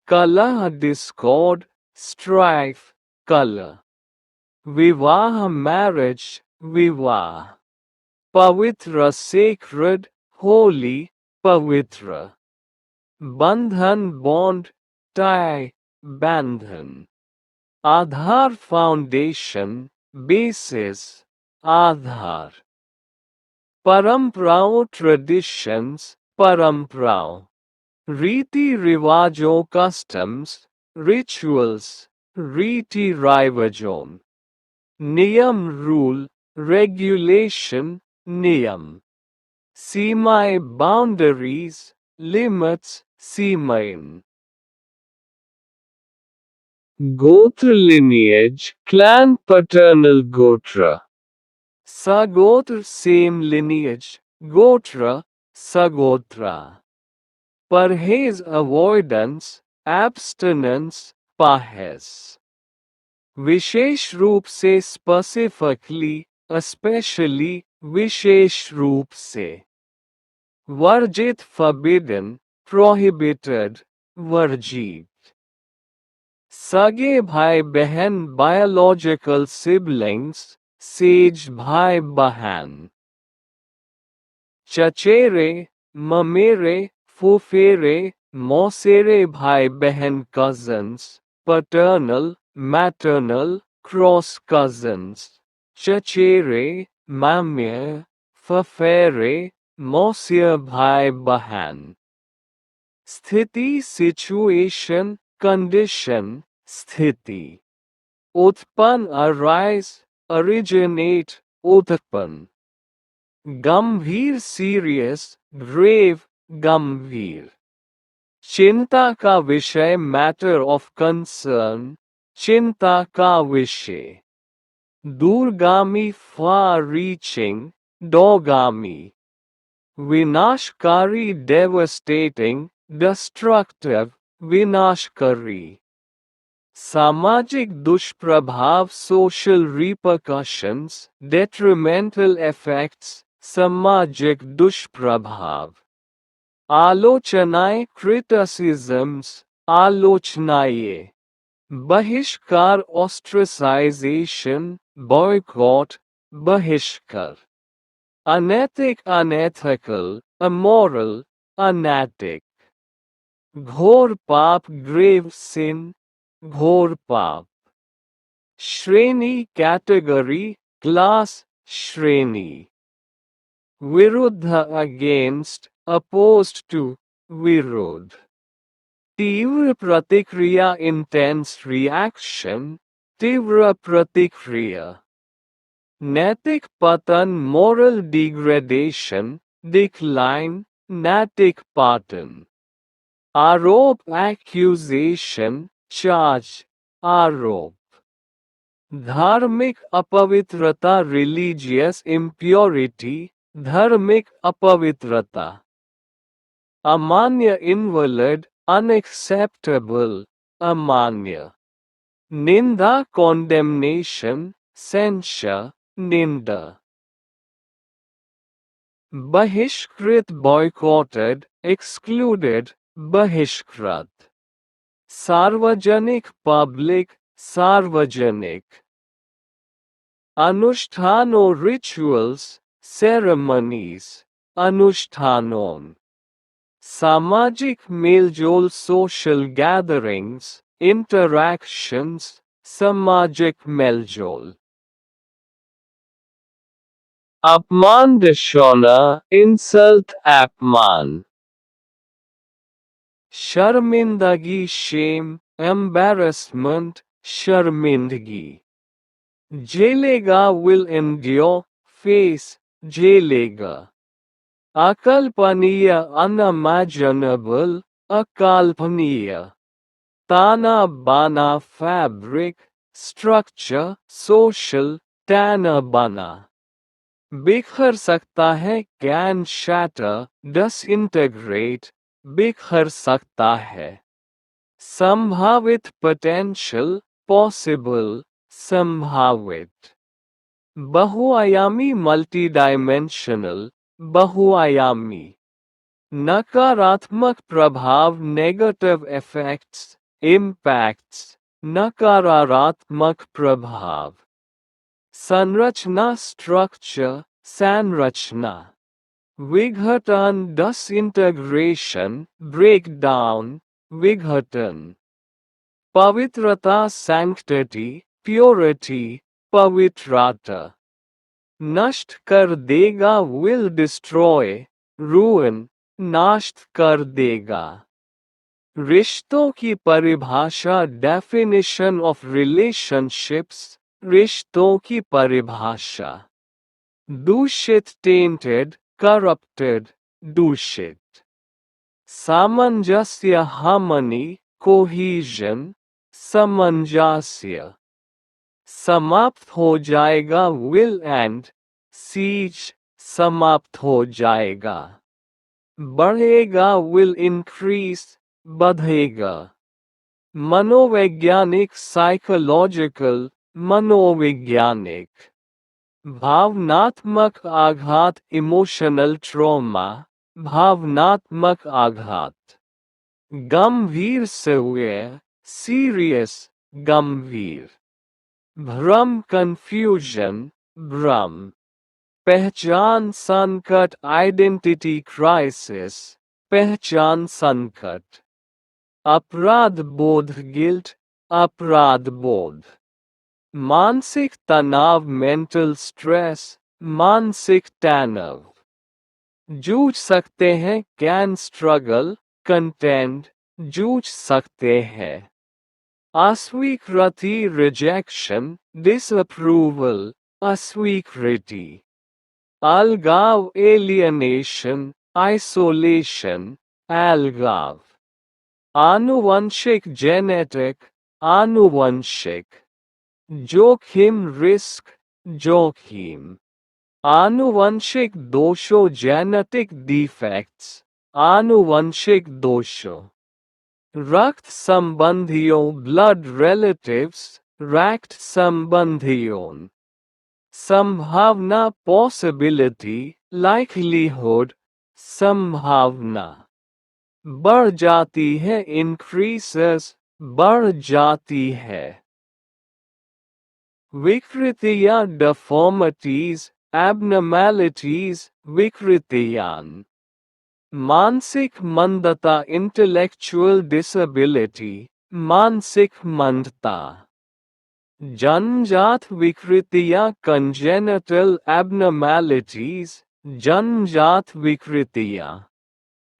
कलह discord, strife, कलह, विवाह marriage, विवाह, पवित्र sacred, holy, पवित्र, बंधन bond, tie, बंधन, आधार foundation, basis, आधार, परंपराओं traditions, परंपराओं, रीति रिवाजों customs, rituals, रीति रिवाजों, नियम rule, regulation, नियम, सीमाएं boundaries, limits, सीमाएं, गोत्र lineage, clan paternal गोत्र, सगोत्र same lineage, गोत्र, सगोत्रा, परहेज avoidance, abstinence, परहेज, विशेष रूप से specifically, especially, विशेष रूप से, वर्जित forbidden, prohibited, वर्जित, सगे भाई बहन biological siblings, सेज भाई बहन, चचेरे, ममेरे, फुफेरे, मौसेरे भाई बहन cousins, paternal, maternal, cross cousins, चचेरे, माम्य, फफेरे, मौसिया भाई बहन, स्थिति situation, condition, स्थिति, उत्पन्न arise, originate, उत्पन्न, गंभीर सीरियस, ग्रेव, गंभीर, चिंता का विषय मैटर ऑफ कंसर्न, चिंता का विषय, दूरगामी फार रीचिंग, दोगामी, विनाशकारी डेवस्टेटिंग, डिस्ट्रक्टिव, विनाशकारी, सामाजिक दुष्प्रभाव सोशल रिपरकशंस, डेट्रिमेंटल इफेक्ट्स, सामाजिक दुष्प्रभाव, आलोचनाएं क्रिटिसिज्म्स, आलोचनाएं, बहिष्कार ऑस्ट्रेसाइजेशन, बॉयकॉट, बहिष्कार, अनैतिक अनएथिकल, अमोरल, अनैतिक, घोर पाप ग्रेव सिन, घोर पाप, श्रेणी कैटेगरी, क्लास, श्रेणी, विरुद्ध अगेंस्ट, opposed to, विरोध, तीव्र प्रतिक्रिया intense reaction, तीव्र प्रतिक्रिया, नैतिक पतन moral degradation, decline, नैतिक पतन, आरोप accusation, charge, आरोप, धार्मिक अपवित्रता religious impurity, धार्मिक अपवित्रता, अमान्य invalid, unacceptable, अमान्य, निंदा condemnation, censure, निंदा, बहिष्कृत boycotted, excluded, बहिष्कृत, सार्वजनिक public, सार्वजनिक, अनुष्ठानों rituals, ceremonies, अनुष्ठानों, सामाजिक मेलजोल social gatherings, interactions, सामाजिक मेलजोल, अपमान dishonor, insult अपमान, शर्मिंदगी shame, embarrassment, शर्मिंदगी, झेलेगा will endure, face, झेलेगा, अकल्पनीय unimaginable, अकल्पनीय, ताना बाना fabric, structure, social, ताना बाना, बिखर सकता है can shatter, disintegrate, बिखर सकता है, संभावित potential, possible, संभावित, बहुआयामी multidimensional, बहुआयामी, नकारात्मक प्रभाव नेगेटिव इफेक्ट्स इम्पैक्ट्स नकारात्मक प्रभाव संरचना स्ट्रक्चर संरचना विघटन डिसइंटीग्रेशन ब्रेकडाउन विघटन पवित्रता सैंक्टिटी प्योरिटी पवित्रता नष्ट कर देगा विल डिस्ट्रॉय रूइन नाश कर देगा रिश्तों की परिभाषा डेफिनेशन ऑफ रिलेशनशिप्स रिश्तों की परिभाषा दूषित टेंटेड करप्टेड दूषित सामंजस्य हार्मनी कोहीजन सामंजस्य समाप्त हो जाएगा विल एंड सीज समाप्त हो जाएगा बढ़ेगा विल इंक्रीज बढ़ेगा मनोवैज्ञानिक साइकोलॉजिकल मनोवैज्ञानिक भावनात्मक आघात इमोशनल ट्रॉमा भावनात्मक आघात गंभीर सेवियर सीरियस गंभीर भ्रम कंफ्यूजन भ्रम पहचान संकट आइडेंटिटी क्राइसिस पहचान संकट अपराध बोध गिल्ट अपराध बोध मानसिक तनाव मेंटल स्ट्रेस मानसिक तनाव जूझ सकते हैं कैन स्ट्रगल कंटेंट जूझ सकते हैं अस्वीकृति रिजेक्शन डिसअप्रूवल अस्वीकृति अलगाव एलियनेशन आइसोलेशन अलगाव आनुवंशिक जेनेटिक आनुवंशिक जोखिम रिस्क जोखिम आनुवंशिक दोषों जेनेटिक डिफेक्ट्स आनुवंशिक दोषों रक्त संबंधियों ब्लड रिलेटिव्स रक्त संबंधियों संभावना पॉसिबिलिटी लाइकलीहुड संभावना बढ़ जाती है इंक्रीसेस बढ़ जाती है विकृतियां डिफॉर्मिटीज एबनॉर्मैलिटीज विकृतियां मानसिक मंदता इंटेलेक्चुअल डिसेबिलिटी मानसिक मंदता जन्मजात विकृतियां कंजेनिटल एबनॉर्मैलिटीज जन्मजात विकृतियां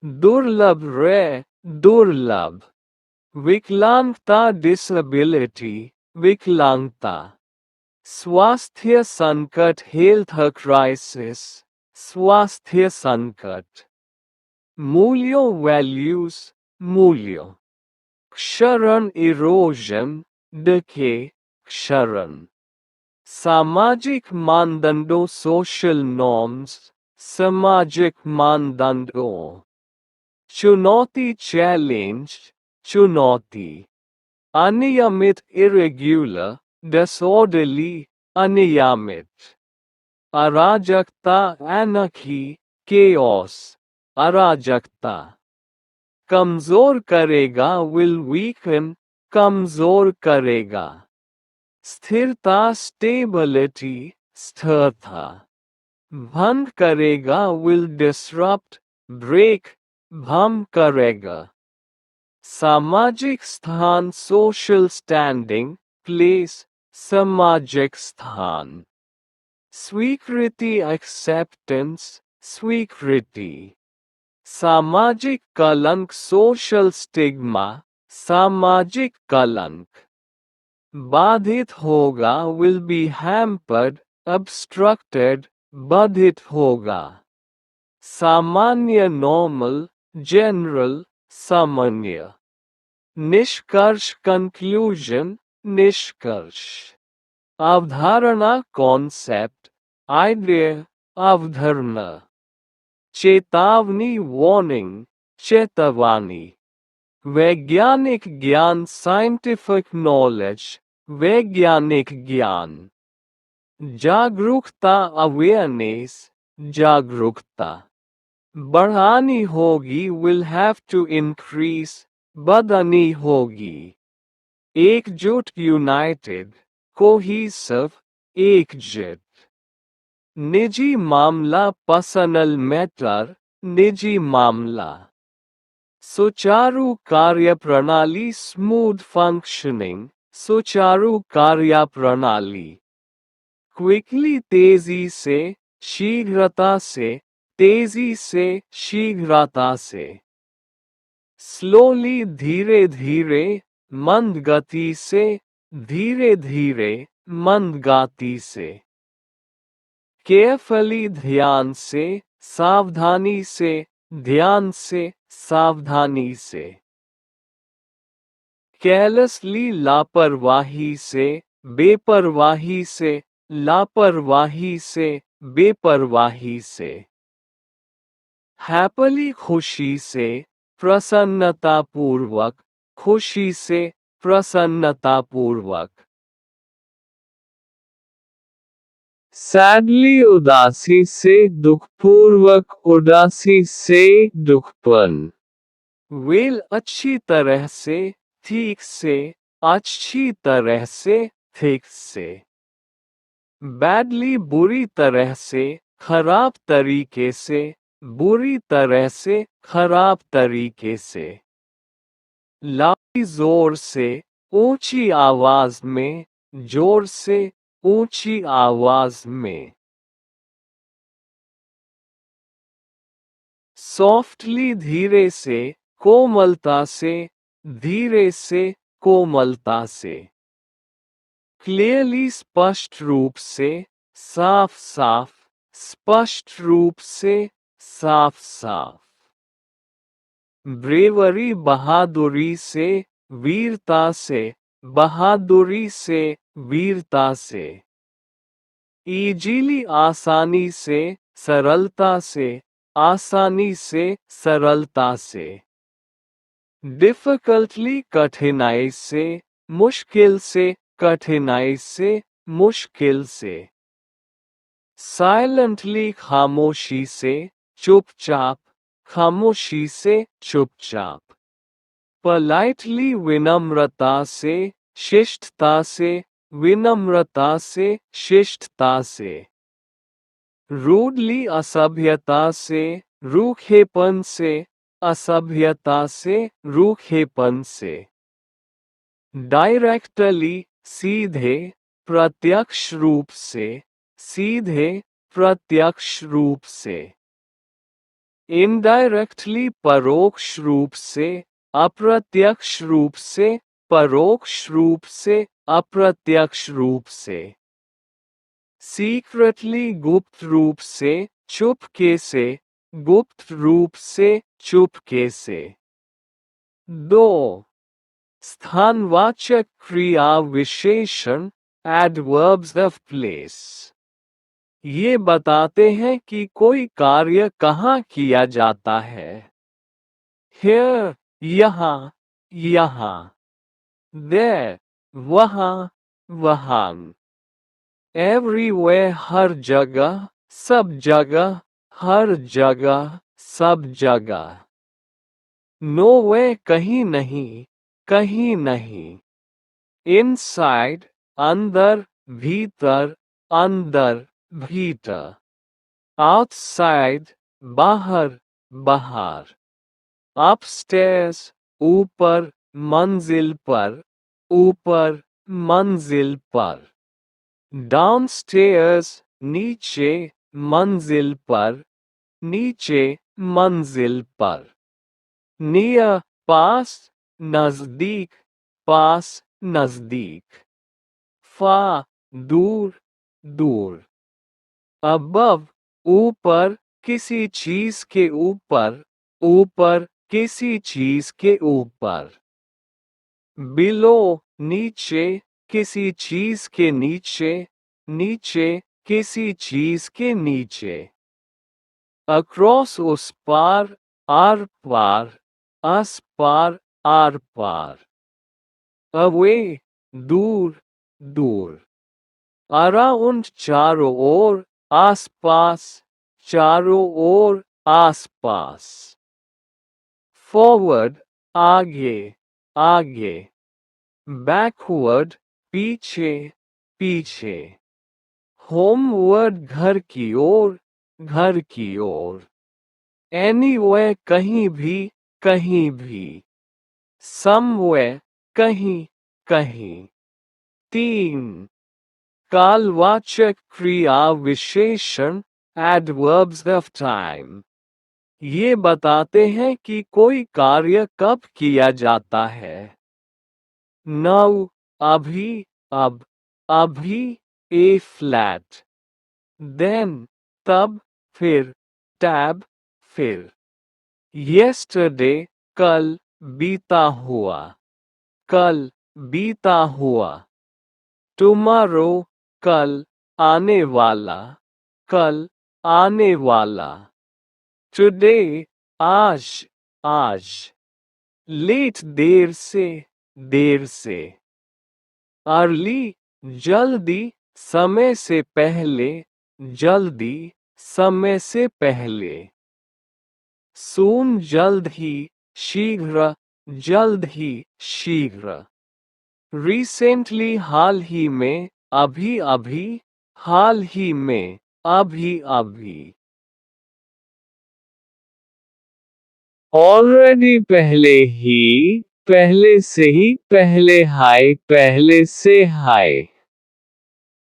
दुर्लभ रे दुर्लभ विकलांगता डिसेबिलिटी विकलांगता स्वास्थ्य संकट हेल्थ क्राइसिस स्वास्थ्य संकट मूल्यों वैल्यूज मूल्यों क्षरण इरोजन डके क्षरण सामाजिक मानदंडों सोशल नॉर्म्स सामाजिक मानदंडों चुनौती चैलेंज चुनौती अनियमित इरेग्युलर डिसऑर्डरली अनियमित अराजकता एनर्की केओस अराजकता कमजोर करेगा विल वीकन कमजोर करेगा स्थिरता स्टेबिलिटी स्थिरता भंग करेगा विल डिसरप्ट ब्रेक भंग करेगा सामाजिक स्थान सोशल स्टैंडिंग प्लेस सामाजिक स्थान स्वीकृति एक्सेप्टेंस स्वीकृति सामाजिक कलंक सोशल स्टिग्मा सामाजिक कलंक बाधित होगा विल बी हैम्पर्ड obstructed बाधित होगा सामान्य नॉर्मल जनरल सामान्य निष्कर्ष कंक्लूजन निष्कर्ष अवधारणा कॉन्सेप्ट आइडिया अवधारणा चेतावनी वार्निंग चेतावनी वैज्ञानिक ज्ञान साइंटिफिक नॉलेज वैज्ञानिक ज्ञान जागरूकता अवेयरनेस जागरूकता बढ़ानी होगी, will have to increase, बढ़ानी होगी। एकजुट, यूनाइटेड, कोहेसिव, एकजुट। निजी मामला, पर्सनल मैटर, निजी मामला। सुचारू कार्यप्रणाली, स्मूथ फंक्शनिंग, सुचारू कार्यप्रणाली। क्विकली, तेजी से, शीघ्रता से, तेजी से, शीघ्रता से। स्लोली, धीरे धीरे, मंद गति से, धीरे धीरे, मंद गति से। केयरफुली, ध्यान से, सावधानी से, ध्यान से, सावधानी से। केयरलेसली, लापरवाही से, बेपरवाही से, लापरवाही से, बेपरवाही से। हैप्पीली, खुशी से, प्रसन्नतापूर्वक, खुशी से, प्रसन्नतापूर्वक। सैडली, उदासी से, दुखपूर्वक, उदासी से, दुखपन। वेल, अच्छी तरह से, ठीक से, अच्छी तरह से, ठीक से। बैडली, बुरी तरह से, खराब तरीके से, बुरी तरह से, खराब तरीके से। लाउडली, जोर से, ऊंची आवाज में, जोर से, ऊंची आवाज में। सॉफ्टली, धीरे से, कोमलता से, धीरे से, कोमलता से। क्लियरली, स्पष्ट रूप से, साफ साफ, स्पष्ट रूप से, साफ साफ। ब्रेवरी, बहादुरी से, वीरता से, बहादुरी से, वीरता से। इजीली, आसानी से, सरलता से, आसानी से, सरलता से। डिफिकल्टली, कठिनाई से, मुश्किल से, कठिनाई से, मुश्किल से। साइलेंटली, खामोशी से, चुपचाप, खामोशी से, चुपचाप। पोलाइटली, विनम्रता से, शिष्टता से, विनम्रता से, शिष्टता से। रूडली, असभ्यता से, रूखेपन से, असभ्यता से, रूखेपन से। डायरेक्टली, सीधे, प्रत्यक्ष रूप से, सीधे, प्रत्यक्ष रूप से। इनडायरेक्टली, परोक्ष रूप से, अप्रत्यक्ष रूप से, परोक्ष रूप से, अप्रत्यक्ष रूप से। सीक्रेटली, गुप्त रूप से, चुपके से, गुप्त रूप से, चुपके से। 2. स्थानवाचक क्रिया विशेषण, एडवर्ब्स ऑफ प्लेस। ये बताते हैं कि कोई कार्य कहाँ किया जाता है। Here, यहाँ, यहाँ। There, वहाँ, वहाँ। Everywhere, हर जगह, सब जगह, हर जगह, सब जगह। Nowhere, कहीं नहीं, कहीं नहीं। Inside, अंदर, भीतर, अंदर, भीतर। Outside, बाहर, बाहर। Upstairs, ऊपर, मंजिल पर, ऊपर, मंजिल पर। Downstairs, नीचे, मंजिल पर, नीचे, मंजिल पर। Near, पास, नजदीक, पास, नजदीक। Far, दूर, दूर। Above, ऊपर, किसी चीज के ऊपर, ऊपर, किसी चीज के ऊपर। Below, नीचे, किसी चीज के नीचे, नीचे, किसी चीज के नीचे। Across, उस पार, आर पार, अस पार, आर पार। Away, दूर, दूर। Around, चारों ओर, आस पास, चारों ओर, आसपास। फॉरवर्ड आगे आगे। बैकवर्ड पीछे पीछे। होमवर्ड घर की ओर घर की ओर। एनीवेयर कहीं भी कहीं भी। समवेयर कहीं कहीं। 3 कालवाचक क्रिया विशेषण एडवर्ब्स ऑफ टाइम। ये बताते हैं कि कोई कार्य कब किया जाता है। नाउ अभी अब अभी ए फ्लैट। देन तब फिर टैब फिर। येस्टरडे कल बीता हुआ कल बीता हुआ। टुमारो कल आने वाला कल आने वाला। टुडे आज आज। लेट देर से देर से। अर्ली जल्दी समय से पहले जल्दी समय से पहले। सून जल्द ही शीघ्र जल्द ही शीघ्र। रिसेंटली हाल ही में अभी अभी हाल ही में अभी अभी। ऑलरेडी पहले से ही पहले हाय पहले से हाय।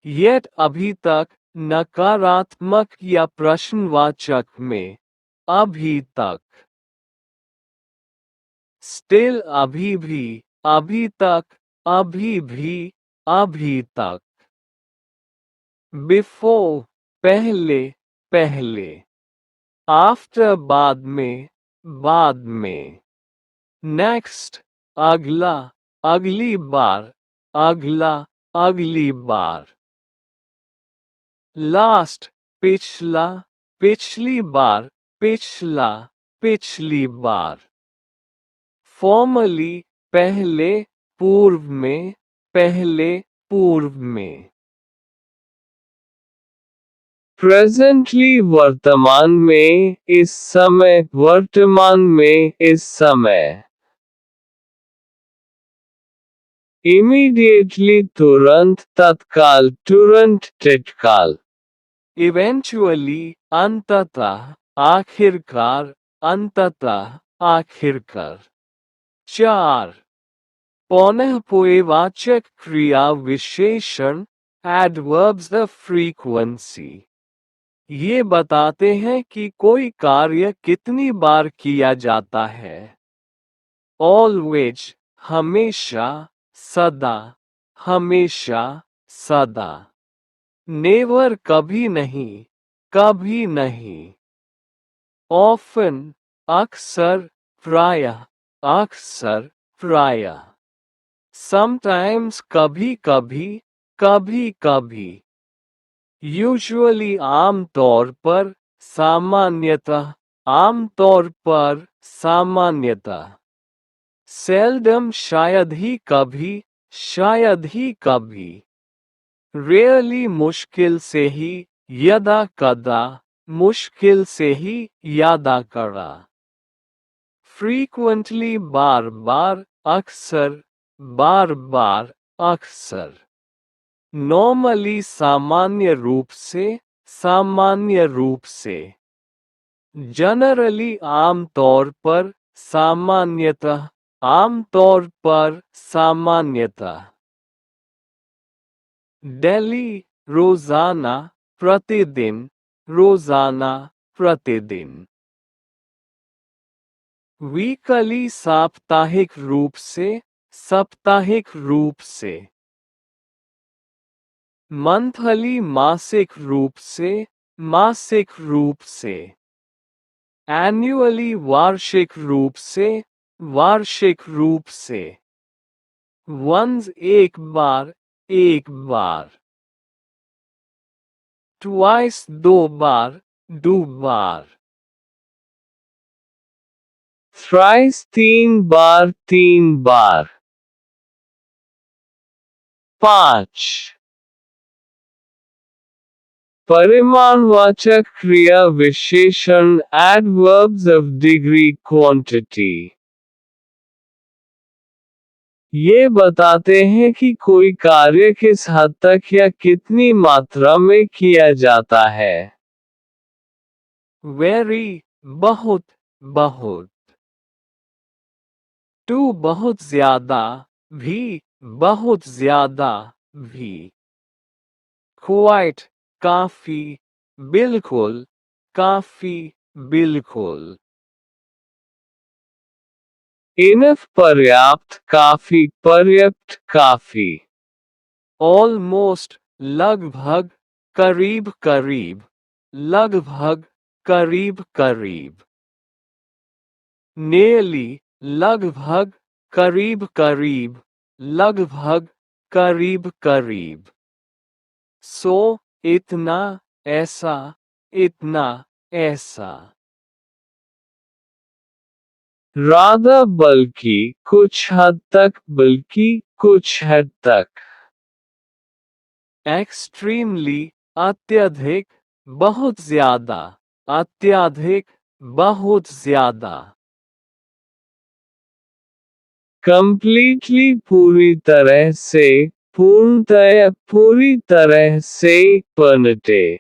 येट अभी तक नकारात्मक या प्रश्नवाचक में अभी तक। स्टिल अभी भी अभी तक अभी भी अभी तक। बिफोर पहले पहले। आफ्टर बाद में बाद में। नेक्स्ट अगला अगली बार अगला अगली बार। लास्ट पिछला पिछली बार पिछला पिछली बार। फॉर्मली पहले पूर्व में पहले पूर्व में। प्रेजेंटली वर्तमान में इस समय वर्तमान में इस समय। इमीडिएटली तुरंत तत्काल तुरंत तत्काल। इवेंचुअली अंततः आखिरकार अंततः आखिरकार। 4 पौनःपुएवाचक क्रिया विशेषण एडवर्ब्स ऑफ फ्रीक्वेंसी। ये बताते हैं कि कोई कार्य कितनी बार किया जाता है। ऑलवेज हमेशा सदा हमेशा सदा। नेवर कभी नहीं कभी नहीं। ऑफन अक्सर प्रायः अक्सर प्रायः। समटाइम्स कभी कभी कभी कभी। यूजुअली आमतौर पर सामान्यतः आमतौर पर सामान्यतः। सेल्डम शायद ही कभी। रेयरली मुश्किल से ही यदा कदा मुश्किल से ही यादा कड़ा। फ्रीक्वेंटली बार बार अक्सर बार बार अक्सर। नॉर्मली सामान्य रूप से। जनरली आमतौर पर सामान्यतः आमतौर पर सामान्यतः। डेली रोजाना प्रतिदिन रोजाना प्रतिदिन। वीकली साप्ताहिक रूप से। मंथली मासिक रूप से। एनुअली वार्षिक रूप से। वंस एक बार ट्वाइस दो बार थ्राइस तीन बार 5 परिमाणवाचक क्रिया विशेषण एडवर्ब्स ऑफ डिग्री क्वांटिटी ये बताते हैं कि कोई कार्य किस हद तक या कितनी मात्रा में किया जाता है। वेरी बहुत बहुत। टू बहुत ज्यादा भी बहुत ज्यादा भी। क्वाइट काफी बिल्कुल काफी बिल्कुल। इनफ पर्याप्त काफी पर्याप्त काफी। ऑलमोस्ट लगभग करीब करीब लगभग करीब करीब। नेली लगभग करीब करीब लगभग करीब करीब। सो इतना ऐसा इतना ऐसा। राधा बल्कि कुछ हद तक बल्कि कुछ हद तक। एक्सट्रीमली अत्यधिक बहुत ज्यादा अत्यधिक बहुत ज्यादा। कंप्लीटली पूरी तरह से पूर्णतया पूरी तरह से पनटे।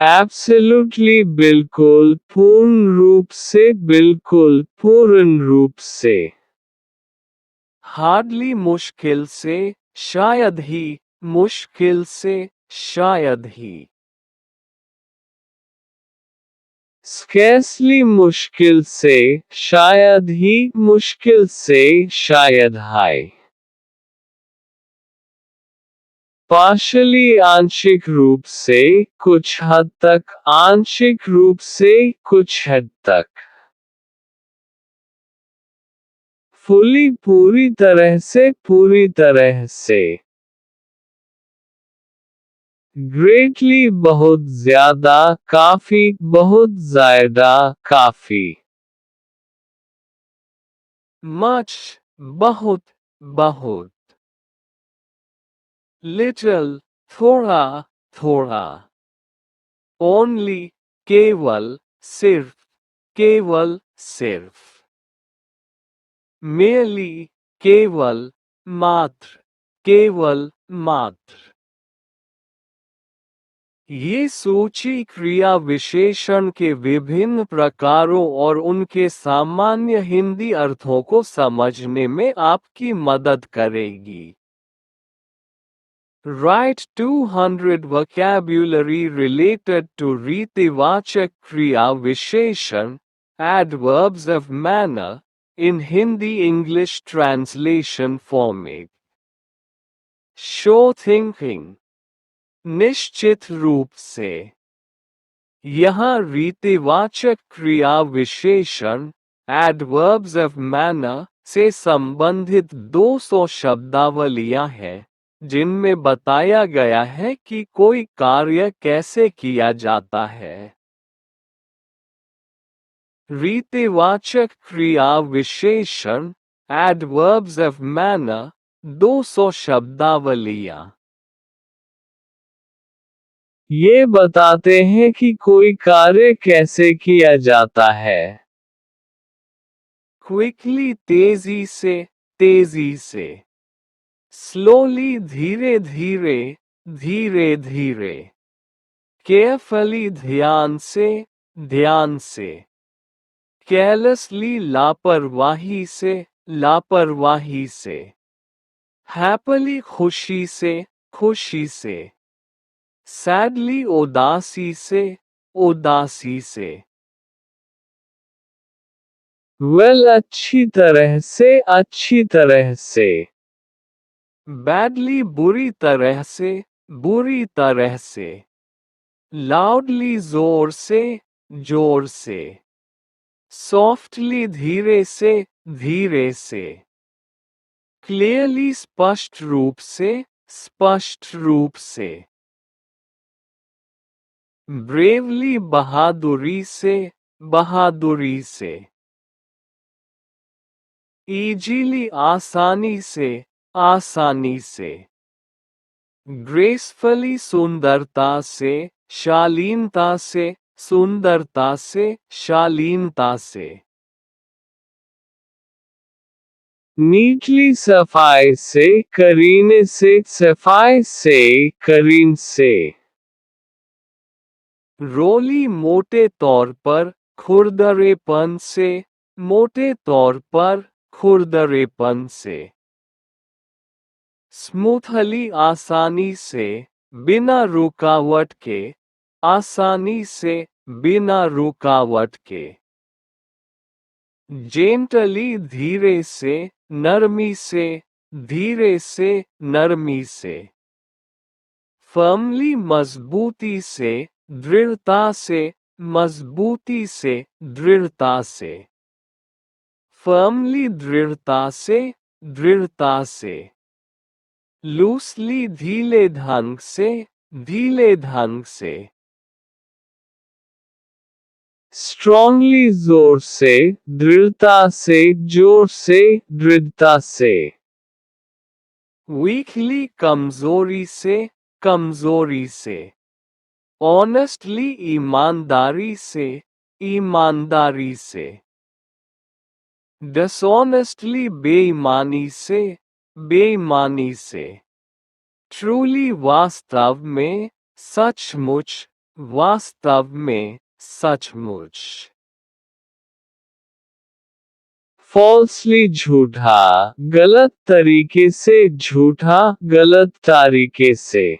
एब्सोल्युटली बिल्कुल पूर्ण रूप से बिल्कुल पूर्ण रूप से। हार्डली मुश्किल से शायद ही मुश्किल से शायद ही। स्कैर्सली मुश्किल से शायद ही मुश्किल से शायद हाय। पार्शली आंशिक रूप से कुछ हद तक आंशिक रूप से कुछ हद तक। फुली पूरी तरह से पूरी तरह से। ग्रेटली बहुत ज्यादा काफी बहुत ज्यादा काफी। मच बहुत बहुत। लिटिल थोड़ा थोड़ा। ओनली केवल सिर्फ केवल सिर्फ। मेरली केवल मात्र केवल मात्र। ये सूची क्रिया विशेषण के विभिन्न प्रकारों और उनके सामान्य हिंदी अर्थों को समझने में आपकी मदद करेगी। Write 200 vocabulary related to रीतिवाचक क्रिया विशेषण adverbs of manner in Hindi English translation format. Show thinking. निश्चित रूप से। यहाँ रीतिवाचक क्रिया विशेषण adverbs of manner से संबंधित 200 शब्दावलियाँ हैं जिनमें बताया गया है कि कोई कार्य कैसे किया जाता है। रीतिवाचक क्रिया विशेषण adverbs of manner 200 शब्दावलियाँ ये बताते हैं कि कोई कार्य कैसे किया जाता है। क्विकली तेजी से तेजी से। स्लोली धीरे धीरे धीरे धीरे। केयरफुली ध्यान से ध्यान से। केयरलेसली लापरवाही से लापरवाही से। हैप्पीली खुशी से खुशी से। सैडली उदासी से उदासी से। वेल अच्छी तरह से अच्छी तरह से। बैडली बुरी तरह से बुरी तरह से। लाउडली जोर से जोर से। सॉफ्टली धीरे से धीरे से। क्लियरली स्पष्ट रूप से स्पष्ट रूप से। ब्रेवली बहादुरी से बहादुरी से। इजीली आसानी से आसानी से। ग्रेसफुली सुंदरता से, शालीनता से, सुंदरता से, शालीनता से। नीटली सफाई से, करीने से, सफाई से, करीन से। रोली मोटे तौर पर, खुरदरेपन से, मोटे तौर पर, खुरदरेपन से। स्मूथली आसानी से, बिना रुकावट के, आसानी से, बिना रुकावट के। जेंटली धीरे से, नरमी से, धीरे से, नरमी से। फर्मली मजबूती से, दृढ़ता से, मजबूती से, दृढ़ता से। फर्मली दृढ़ता से, दृढ़ता से। लूसली ढीले ढंग से, ढीले ढंग से। स्ट्रॉन्गली जोर से, दृढ़ता से, जोर से, दृढ़ता से। वीकली कमजोरी से, कमजोरी से। ऑनेस्टली ईमानदारी से, ईमानदारी से। डिसऑनेस्टली बेईमानी से, बेईमानी से। ट्रूली वास्तव में, सचमुच, वास्तव में, सचमुच। फॉल्सली झूठा, गलत तरीके से झूठा, गलत तरीके से।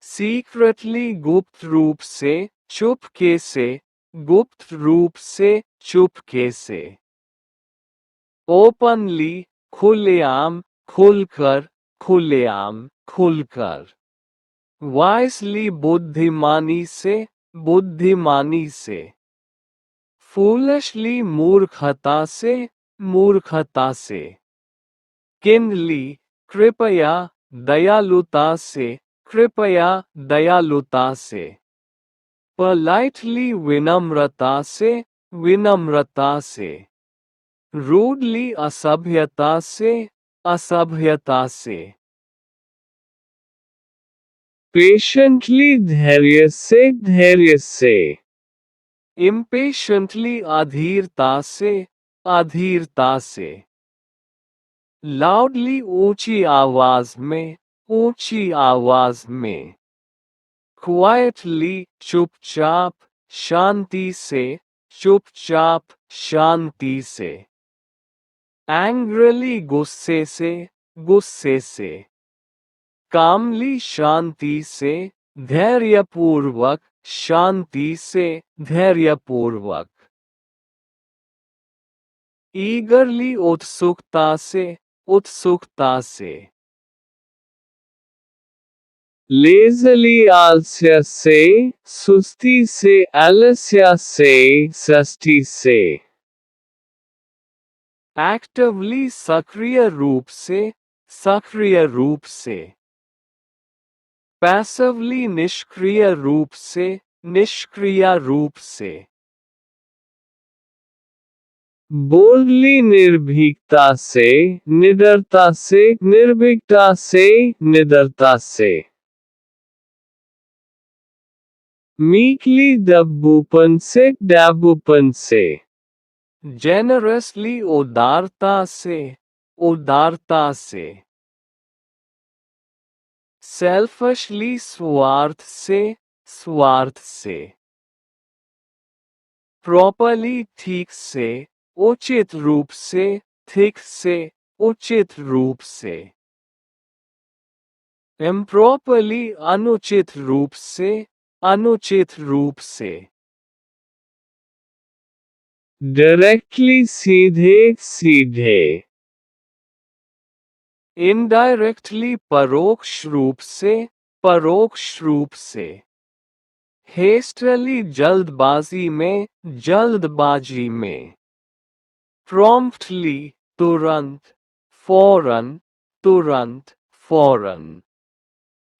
सीक्रेटली गुप्त रूप से, चुपके से, गुप्त रूप से, चुपके से। ओपनली, खुलेआम, खुलकर, खुलेआम, खुलकर। वाइसली बुद्धिमानी से, बुद्धिमानी से। फूलिशली मूर्खता से, मूर्खता से। किंडली, कृपया, दयालुता से, कृपया, दयालुता से। पोलाइटली विनम्रता से, विनम्रता से। रूडली असभ्यता से, असभ्यता से। पेशेंटली धैर्य से, धैर्य से। इम्पेशेंटली अधीरता से, अधीरता से। लाउडली ऊंची आवाज में, ऊंची आवाज में। क्वाइटली चुपचाप, शांति से, चुपचाप, शांति से। एंग्रली गुस्से से, गुस्से से। कामली शांति से, धैर्यपूर्वक, शांति से, धैर्यपूर्वक। ईगरली उत्सुकता से, उत्सुकता से। लेजली आलस्य से, सुस्ती से, आलस्य से, सस्ती से। एक्टिवली सक्रिय रूप से, सक्रिय रूप से। पैसिवली निष्क्रिय रूप से, निष्क्रिय रूप से। बोल्डली निर्भीकता से, निडरता से, निर्भीकता से, निडरता से। मीकली दब्बूपन से, डैबूपन से। जेनरसली उदारता से, उदारता से। सेल्फिशली स्वार्थ से, स्वार्थ से। प्रॉपरली ठीक से, उचित रूप से, ठीक से, उचित रूप से। इम्प्रॉपरली अनुचित रूप से, अनुचित रूप से। डायरेक्टली सीधे, सीधे। इनडायरेक्टली परोक्ष रूप से, परोक्ष रूप से। हेस्टली जल्दबाजी में, जल्दबाजी में। प्रॉम्प्टली तुरंत, फौरन, तुरंत, फौरन।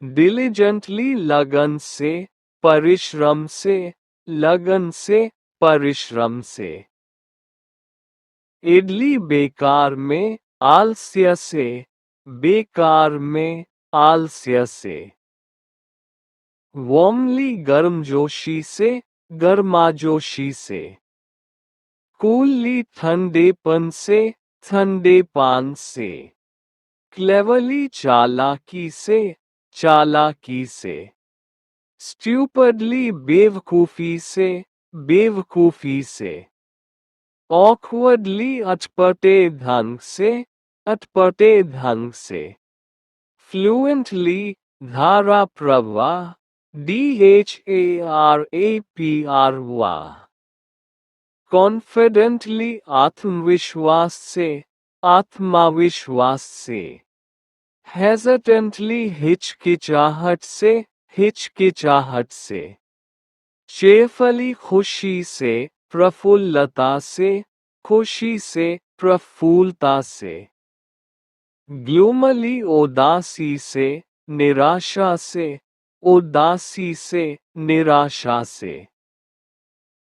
डिलिजेंटली लगन से, परिश्रम से, लगन से, परिश्रम से। इडली बेकार में, आलस्य से, बेकार में, आलस्य से। वार्मली गर्मजोशी से, गर्माजोशी से। कूलली ठंडेपन से, ठंडेपन से। क्लेवरली चालाकी से, चालाकी से। स्टूपिडली बेवकूफी से, बेवकूफी से। ऑकवर्डली अटपटे ढंग से, अटपटे ढंग से। फ्लुएंटली धारा प्रवाह, DHARAPRवाह। कॉन्फिडेंटली आत्मविश्वास से, आत्मविश्वास से। हेजिटेंटली हिचकिचाहट से, हिचकिचाहट से। चेयरफुली खुशी से, प्रफुल्लता से, खुशी से, प्रफुल्लता से। ग्लूमली उदासी से, निराशा से, उदासी से, निराशा से।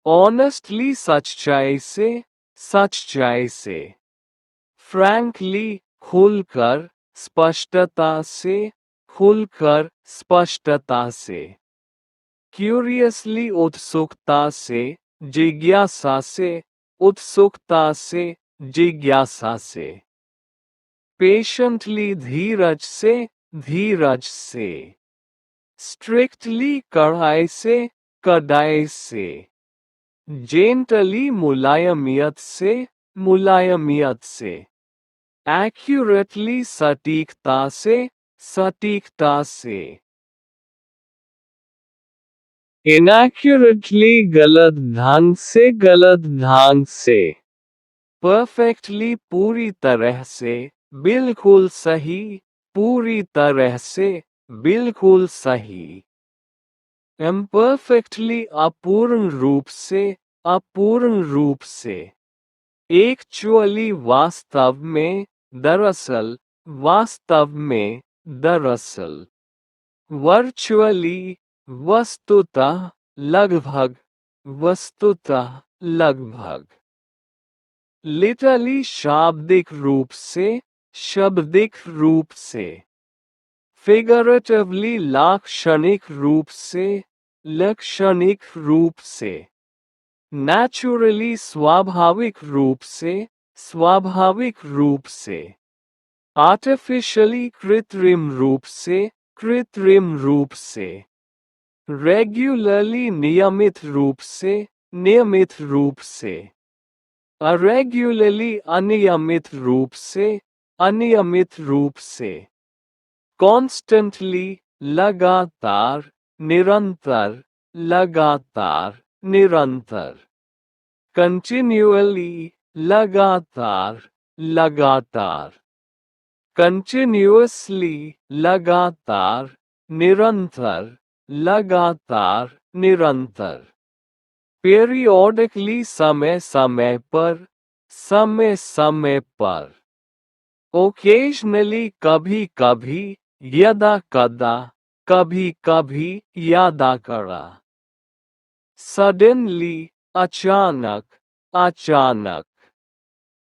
ऑनेस्टली सच्चाई से, सच्चाई से। फ्रैंकली खुलकर, स्पष्टता से, खुलकर, स्पष्टता से। क्यूरियसली उत्सुकता से, जिज्ञासा से, उत्सुकता से, जिज्ञासा से। पेशेंटली धीरज से, धीरज से। स्ट्रिक्टली कड़ाई से, कड़ाई से। जेंटली मुलायमियत से, मुलायमियत से। एक्यूरेटली सटीकता से, सटीकता से। इनएक्यूरेटली गलत ढंग से, गलत ढंग से। परफेक्टली पूरी तरह से, बिल्कुल सही, पूरी तरह से, बिल्कुल सही। इम्परफेक्टली अपूर्ण रूप से, अपूर्ण रूप से। एक्चुअली वास्तव में, दरअसल, वास्तव में, दरअसल। वर्चुअली वस्तुतः, लगभग, वस्तुतः, लगभग। लिटरली शाब्दिक रूप से, शाब्दिक रूप से। फिगरेटिवली लाक्षणिक रूप से, लाक्षणिक रूप से। नेचुरली स्वाभाविक रूप से, स्वाभाविक रूप से। आर्टिफिशियली कृत्रिम रूप से, कृत्रिम रूप से। रेगुलरली नियमित रूप से, नियमित रूप से। अरेगुलरली अनियमित रूप से, अनियमित रूप से। कॉन्स्टेंटली लगातार, निरंतर, लगातार, निरंतर। कंटिन्यूअली लगातार, लगातार। कंटिन्यूअसली लगातार, निरंतर, लगातार, निरंतर। पीरियोडिकली समय समय पर, समय समय पर। ओकेजनली कभी कभी, यदा कदा, कभी कभी, यादा कड़ा। सडनली अचानक, अचानक।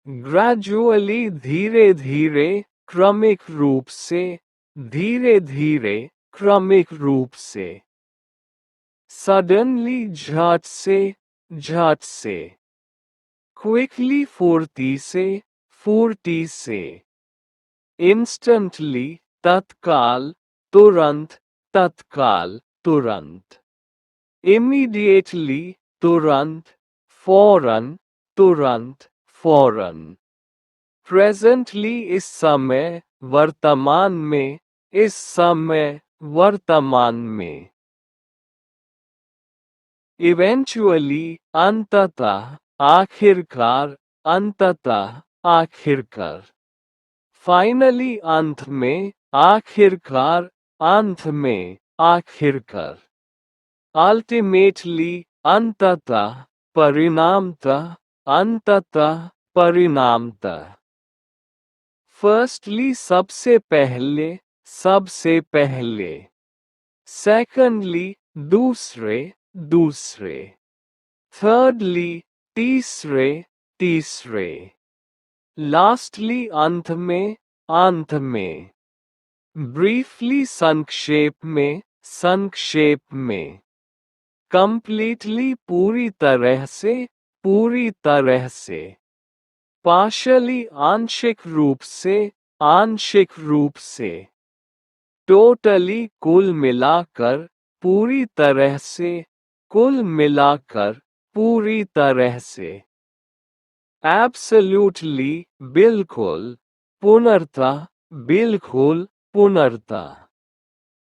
ग्रेजुअली धीरे धीरे, क्रमिक रूप से, धीरे धीरे, क्रमिक रूप से। सडनली झट से, झट से। क्विकली फुर्ती से, फुर्ती से। इंस्टेंटली तत्काल, तुरंत, तत्काल, तुरंत। इमीडिएटली तुरंत, फौरन, तुरंत, फौरन। प्रेजेंटली इस समय, वर्तमान में, इस समय, वर्तमान में। इवेंचुअली अंततः, आखिरकार, अंततः, आखिरकार। फाइनली अंत में, आखिरकार, अंत में, आखिरकार। अल्टीमेटली अंततः, परिणामतः, अंततः, परिणामतः। फर्स्टली सबसे पहले, सबसे पहले। सेकंडली दूसरे, दूसरे। थर्डली तीसरे, तीसरे। लास्टली अंत में, अंत में। ब्रीफली संक्षेप में, संक्षेप में। कंप्लीटली पूरी तरह से, पूरी तरह से। पार्शली आंशिक रूप से, आंशिक रूप से। टोटली कुल मिलाकर, पूरी तरह से, कुल मिलाकर, पूरी तरह से। एब्सोल्यूटली बिल्कुल, पूर्णतः, बिल्कुल, पूर्णतः।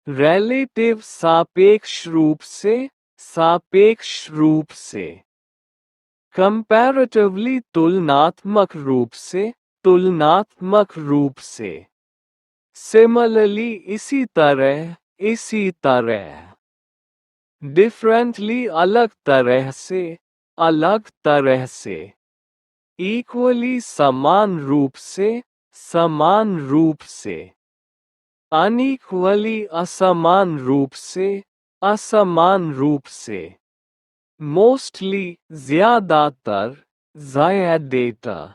रिलेटिव सापेक्ष रूप से, सापेक्ष रूप से। कंपैरेटिवली तुलनात्मक रूप से, तुलनात्मक रूप से। सिमिलरली इसी तरह, इसी तरह। डिफरेंटली अलग तरह से, अलग तरह से। इक्वली समान रूप से, समान रूप से। अनइक्वली असमान रूप से, असमान रूप से। मोस्टली ज्यादातर, ज्यादातर।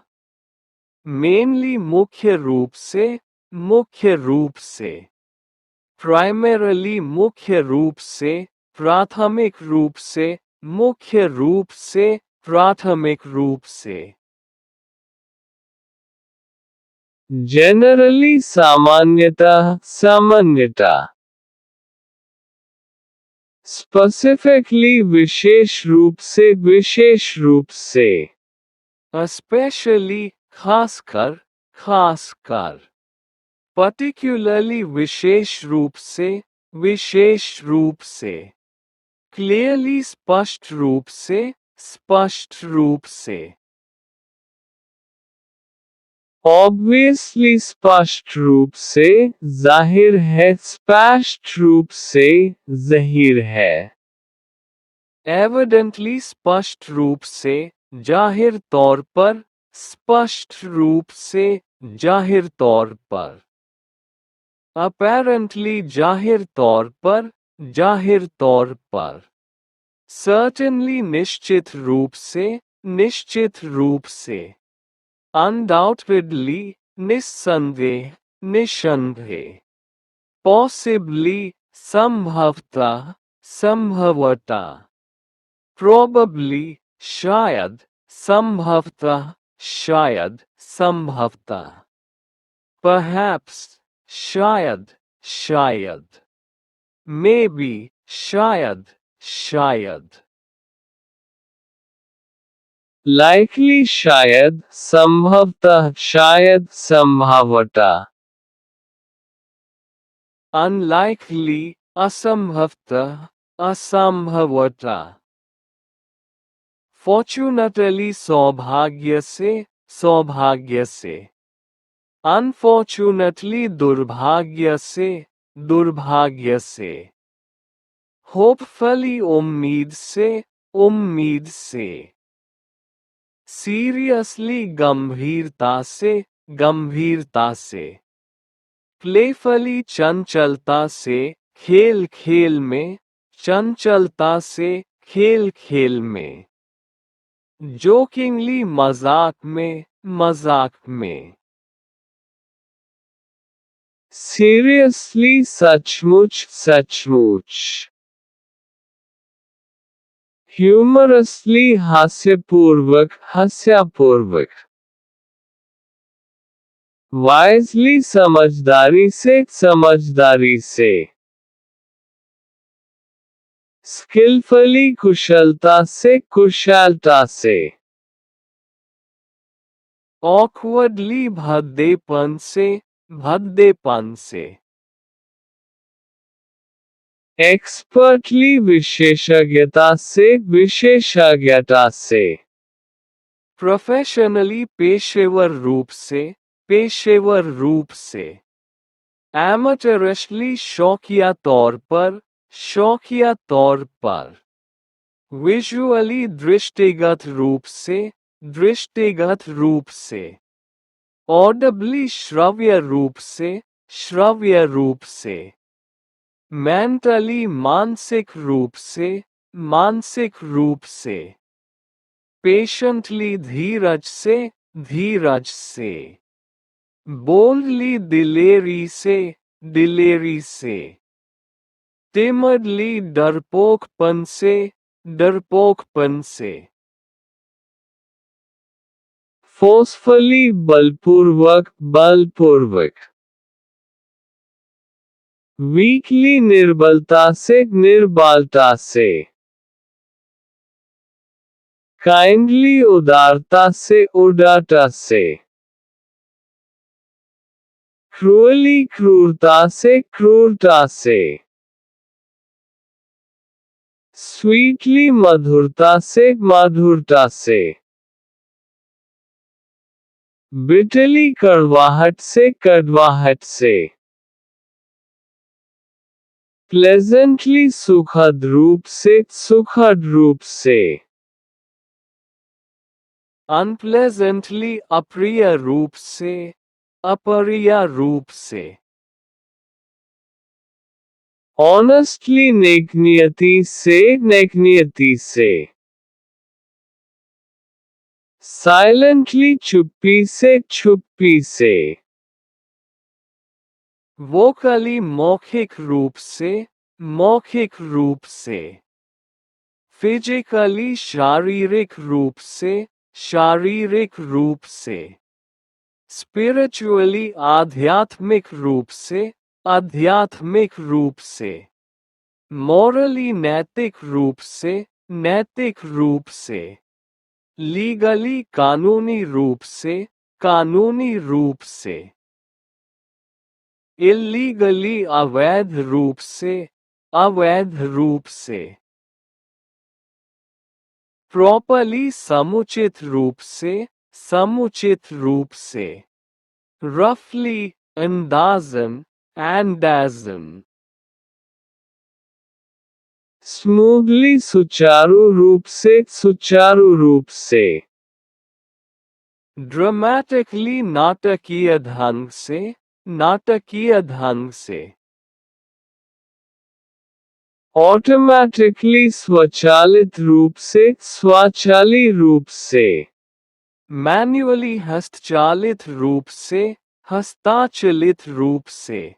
मेनली मुख्य रूप से, मुख्य रूप से। प्राइमरीली मुख्य रूप से, प्राथमिक रूप से, मुख्य रूप से, प्राथमिक रूप से। जनरली सामान्यतः, सामान्यतः। स्पेसिफिकली विशेष रूप से, विशेष रूप से। especially खासकर, खासकर। particularly विशेष रूप से, विशेष रूप से। clearly स्पष्ट रूप से, स्पष्ट रूप से। obviously स्पष्ट रूप से, जाहिर है, स्पष्ट रूप से, जाहिर है। evidently स्पष्ट रूप से, जाहिर तौर पर, स्पष्ट रूप से, जाहिर तौर पर। apparently जाहिर तौर पर, जाहिर तौर पर। certainly निश्चित रूप से, निश्चित रूप से। undoubtedly निस्संदेह, निस्संदेह। possibly संभवतः, संभवतः। probably शायद, संभवतः, शायद, संभवतः। perhaps शायद, शायद। maybe शायद, शायद। likely शायद, संभवतः, शायद, संभवतः। unlikely असंभवतः, असंभवतः। fortunately सौभाग्य से, सौभाग्य से। unfortunately दुर्भाग्य से, दुर्भाग्य से। hopefully उम्मीद से, उम्मीद से। seriously गंभीरता से, गंभीरता से। playfully चंचलता से, खेल खेल में, चंचलता से, खेल खेल में। jokingly मजाक में, मजाक में। seriously सचमुच, सचमुच। humorously हास्यपूर्वक, हास्यपूर्वक। wisely समझदारी से, समझदारी से। skillfully कुशलता से, कुशलता से। awkwardly भद्देपन से, भद्देपन से। expertly विशेषज्ञता से, विशेषज्ञता से। प्रोफेशनली पेशेवर रूप से, पेशेवर रूप से। amateurishly शौकिया तौर पर, शौकिया तौर पर। विजुअली दृष्टिगत रूप से, दृष्टिगत रूप से। ऑडिबली श्रव्य रूप से, श्रव्य रूप से। मेंटली मानसिक रूप से, मानसिक रूप से। पेशेंटली धीरज से, धीरज से। boldly दिलेरी से, दिलेरी से। timidly डरपोकपन से, डरपोकपन से। forcefully बलपूर्वक, बलपूर्वक। weakly निर्बलता से, निर्बलता से। kindly उदारता से, उदारता से। cruelly क्रूरता से, क्रूरता से। sweetly मधुरता से, मधुरता से। bitterly कड़वाहट से, कड़वाहट से। pleasantly सुखद रूप से, सुखद रूप से। unpleasantly अप्रिय रूप से, अप्रिय रूप से। honestly नेकनियति से, नेकनियति से। silently चुप्पी से, चुप्पी से। vocally मौखिक रूप से, मौखिक रूप से। physically शारीरिक रूप से, शारीरिक रूप से। spiritually आध्यात्मिक रूप से, आध्यात्मिक रूप से। morally नैतिक रूप से, नैतिक रूप से। legally कानूनी रूप से, कानूनी रूप से। illegally अवैध रूप से, अवैध रूप से। properly समुचित रूप से, समुचित रूप से। roughly अंदाज़न, अंदाज़न। smoothly सुचारू रूप से, सुचारू रूप से। dramatically नाटकीय ढंग से, नाटकीय ढंग से। automatically स्वचालित रूप से, स्वचाली रूप से। manually हस्तचालित रूप से, हस्ताचलित रूप से।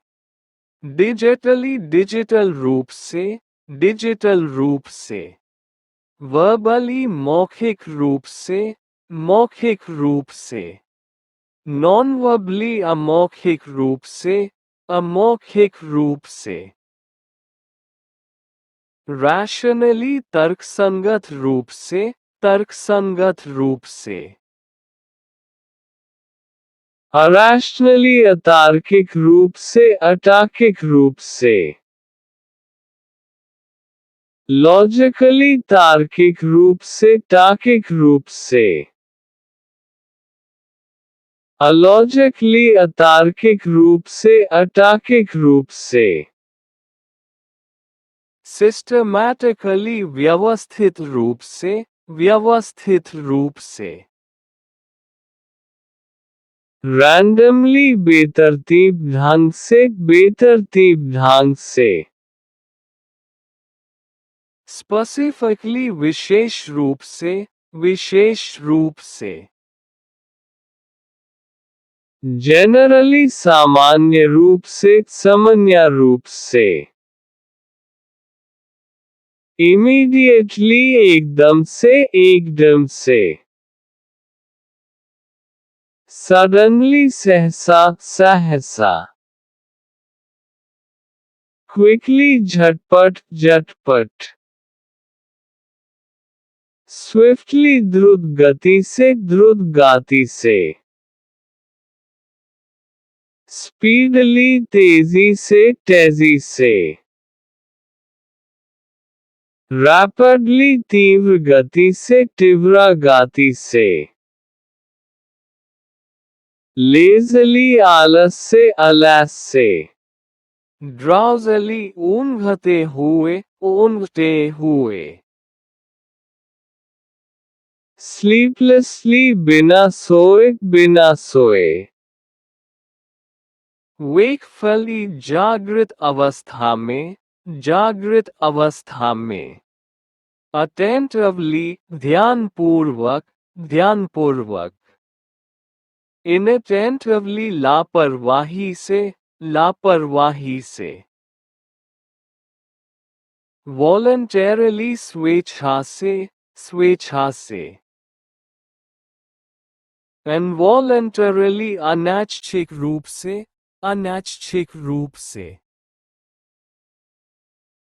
digitally डिजिटल रूप से, डिजिटल रूप से। verbally मौखिक रूप से, मौखिक रूप से। non-verbally अमौखिक रूप से, अमौखिक रूप से। rationally तर्कसंगत रूप से, तर्कसंगत रूप से। irrationally अतार्किक रूप से, अतार्किक रूप से। logically तार्किक रूप से, तार्किक रूप से। illogically अतार्किक रूप से, अतार्किक रूप से। systematically व्यवस्थित रूप से, व्यवस्थित रूप से। randomly बेतरतीब ढंग से, बेतरतीब ढंग से। specifically विशेष रूप से, विशेष रूप से। generally सामान्य रूप से, सामान्य रूप से। immediately एकदम से, एकदम से। suddenly सहसा, सहसा। quickly झटपट, झटपट। swiftly द्रुत गति से, द्रुत गति से। speedily तेजी से, तेजी से। rapidly तीव्र गति से, तीव्र गति से। lazily आलस से, आलस से। drowsily ऊँघते हुए, ऊँघते हुए। sleeplessly बिना सोए, बिना सोए। wakefully जागृत अवस्था में, जागृत अवस्था में। attentively ध्यानपूर्वक, ध्यानपूर्वक। inattentively लापरवाही से, लापरवाही से। voluntarily स्वेच्छा से, स्वेच्छा से। involuntarily अनैच्छिक रूप से, अनैच्छिक रूप से।